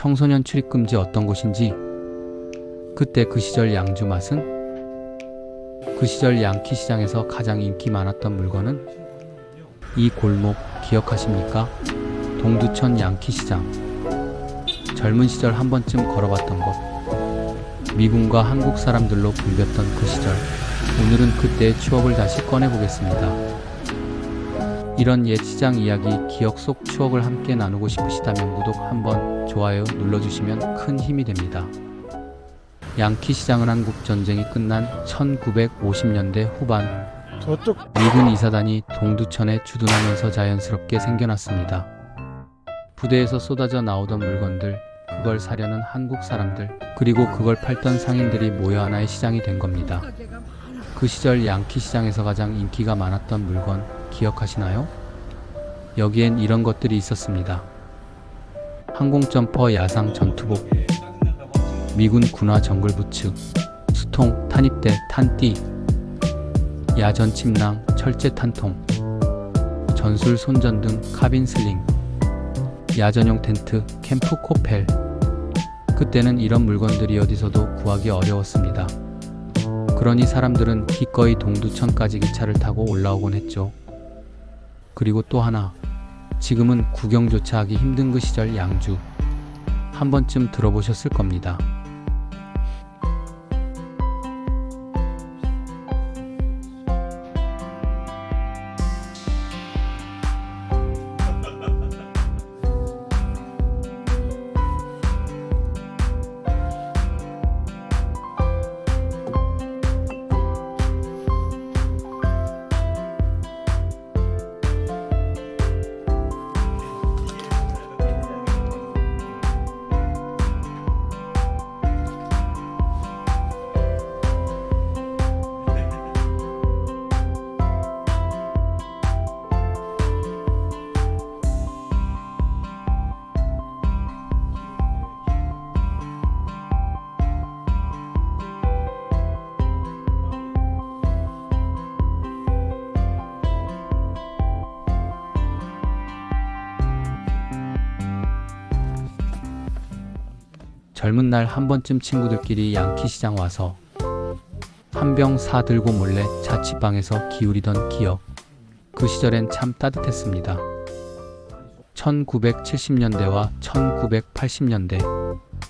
청소년 출입금지 어떤 곳인지, 그때 그 시절 양주 맛은? 그 시절 양키 시장에서 가장 인기 많았던 물건은? 이 골목 기억하십니까? 동두천 양키 시장. 젊은 시절 한 번쯤 걸어봤던 곳. 미군과 한국 사람들로 붐볐던 그 시절. 오늘은 그때의 추억을 다시 꺼내보겠습니다. 이런 옛 시장 이야기, 기억 속 추억을 함께 나누고 싶으시다면 구독 한번, 좋아요 눌러주시면 큰 힘이 됩니다. 양키 시장은 한국 전쟁이 끝난 1950년대 후반 미군 이사단이 동두천에 주둔하면서 자연스럽게 생겨났습니다. 부대에서 쏟아져 나오던 물건들, 그걸 사려는 한국 사람들, 그리고 그걸 팔던 상인들이 모여 하나의 시장이 된 겁니다. 그 시절 양키 시장에서 가장 인기가 많았던 물건 기억하시나요? 여기엔 이런 것들이 있었습니다. 항공점퍼, 야상 전투복, 미군 군화 정글 부츠, 수통, 탄입대, 탄띠, 야전 침낭, 철제 탄통, 전술 손전 등 카빈 슬링, 야전용 텐트, 캠프 코펠. 그때는 이런 물건들이 어디서도 구하기 어려웠습니다. 그러니 사람들은 기꺼이 동두천까지 기차를 타고 올라오곤 했죠. 그리고 또 하나, 지금은 구경조차 하기 힘든 그 시절 양주. 한 번쯤 들어보셨을 겁니다. 젊은 날 한 번쯤 친구들끼리 양키 시장 와서 한 병 사 들고 몰래 자취방에서 기울이던 기억. 그 시절엔 참 따뜻했습니다. 1970년대와 1980년대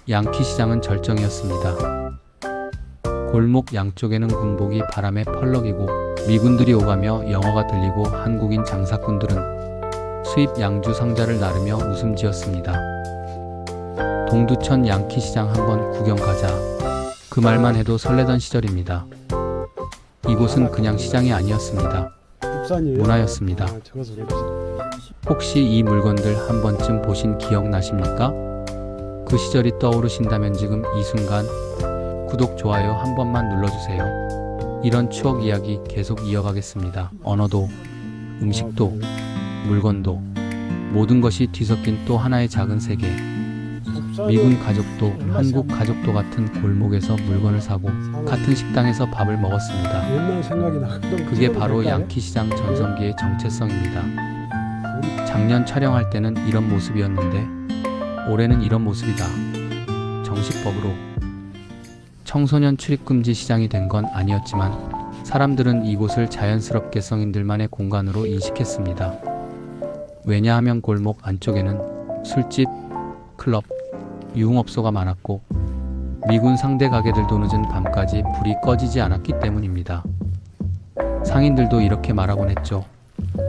양키 시장은 절정이었습니다. 골목 양쪽에는 군복이 바람에 펄럭이고 미군들이 오가며 영어가 들리고 한국인 장사꾼들은 수입 양주 상자를 나르며 웃음 지었습니다. 동두천 양키 시장 한번 구경 가자. 그 말만 해도 설레던 시절입니다. 이곳은 그냥 시장이 아니었습니다. 문화였습니다. 혹시 이 물건들 한 번쯤 보신 기억 나십니까? 그 시절이 떠오르신다면 지금 이 순간 구독, 좋아요 한 번만 눌러주세요. 이런 추억 이야기 계속 이어가겠습니다. 언어도, 음식도, 물건도, 모든 것이 뒤섞인 또 하나의 작은 세계. 미군 가족도 한국 가족도 같은 골목에서 물건을 사고 같은 식당에서 밥을 먹었습니다. 그게 바로 양키 시장 전성기의 정체성입니다. 작년 촬영할 때는 이런 모습이었는데 올해는 이런 모습이다. 정식법으로 청소년 출입금지 시장이 된 건 아니었지만 사람들은 이곳을 자연스럽게 성인들만의 공간으로 인식했습니다. 왜냐하면 골목 안쪽에는 술집, 클럽, 유흥업소가 많았고 미군 상대 가게들도 늦은 밤까지 불이 꺼지지 않았기 때문입니다. 상인들도 이렇게 말하곤 했죠.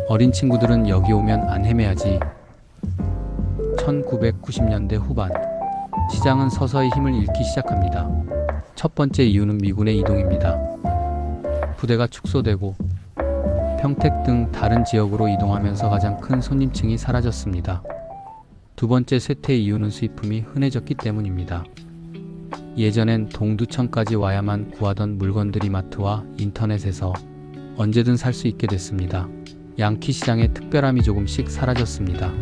어린 친구들은 여기 오면 안 헤매야지. 1990년대 후반 시장은 서서히 힘을 잃기 시작합니다. 첫 번째 이유는 미군의 이동입니다. 부대가 축소되고 평택 등 다른 지역으로 이동하면서 가장 큰 손님층이 사라졌습니다. 두 번째 쇠퇴 이유는 수입품이 흔해졌기 때문입니다. 예전엔 동두천까지 와야만 구하던 물건들이 마트와 인터넷에서 언제든 살 수 있게 됐습니다. 양키 시장의 특별함이 조금씩 사라졌습니다.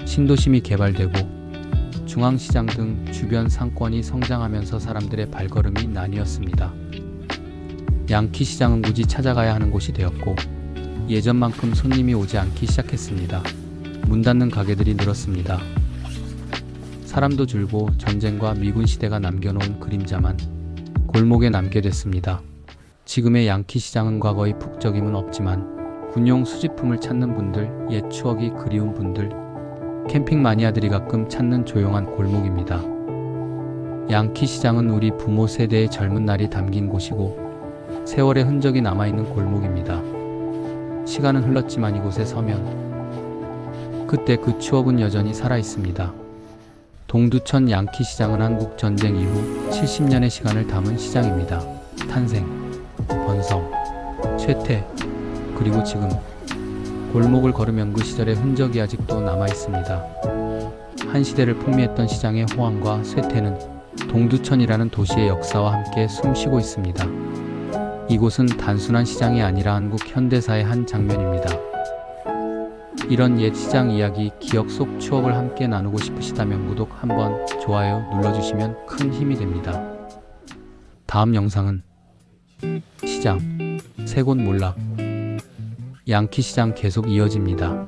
신도심이 개발되고 중앙시장 등 주변 상권이 성장하면서 사람들의 발걸음이 나뉘었습니다. 양키 시장은 굳이 찾아가야 하는 곳이 되었고 예전만큼 손님이 오지 않기 시작했습니다. 문 닫는 가게들이 늘었습니다. 사람도 줄고 전쟁과 미군 시대가 남겨놓은 그림자만 골목에 남게 됐습니다. 지금의 양키 시장은 과거의 북적임은 없지만 군용 수집품을 찾는 분들, 옛 추억이 그리운 분들, 캠핑 마니아들이 가끔 찾는 조용한 골목입니다. 양키 시장은 우리 부모 세대의 젊은 날이 담긴 곳이고 세월의 흔적이 남아있는 골목입니다. 시간은 흘렀지만 이곳에 서면 그때 그 추억은 여전히 살아있습니다. 동두천 양키 시장은 한국 전쟁 이후 70년의 시간을 담은 시장입니다. 탄생, 번성, 쇠퇴, 그리고 지금 골목을 걸으면 그 시절의 흔적이 아직도 남아있습니다. 한 시대를 풍미했던 시장의 호황과 쇠퇴는 동두천이라는 도시의 역사와 함께 숨쉬고 있습니다. 이곳은 단순한 시장이 아니라 한국 현대사의 한 장면입니다. 이런 옛 시장 이야기, 기억 속 추억을 함께 나누고 싶으시다면 구독 한번, 좋아요 눌러주시면 큰 힘이 됩니다. 다음 영상은 시장, 세 곳 몰락, 양키 시장 계속 이어집니다.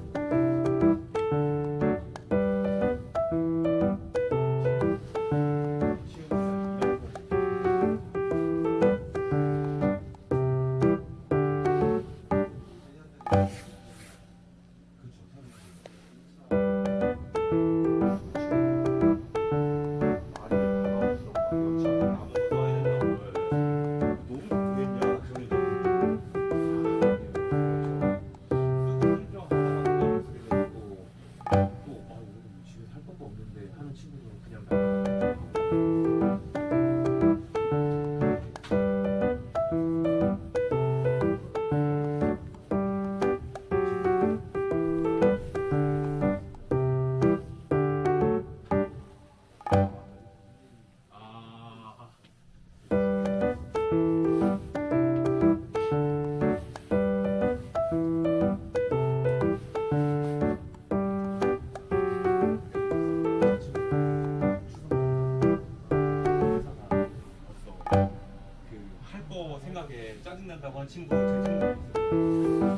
생각에 짜증난다고 한 친구 제 친구가 있어요.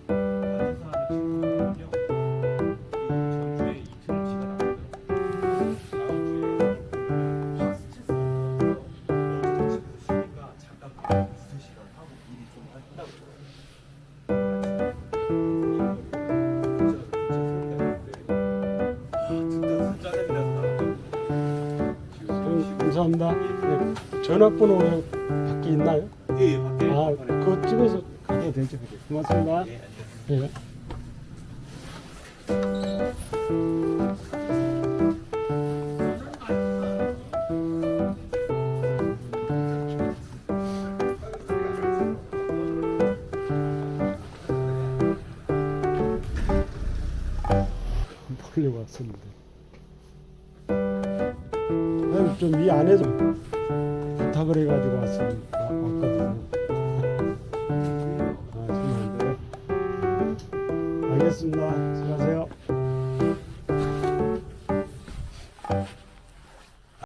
같은 사람의 친구거든요. 그 전주에 이틀을 지가 나가더라고요. 다음 주에 확 스트레스 받아서 어제 집에서 쉬니까 잠깐 무슨 시간 하고 일이 좀 한다고 그러더라고요. 진짜 짜증이 나서 나갔다고. 감사합니다. 네. 전화번호 밖에 있나요? 예, 밖에. 아, 그거 찍어서 가도 되죠. 고맙습니다. 예, 네. 보려고 왔었는데. 좀 이 안에 좀 부탁을 해가지고 왔거든요. 아, 정말 안 돼요? 알겠습니다. 수고하세요.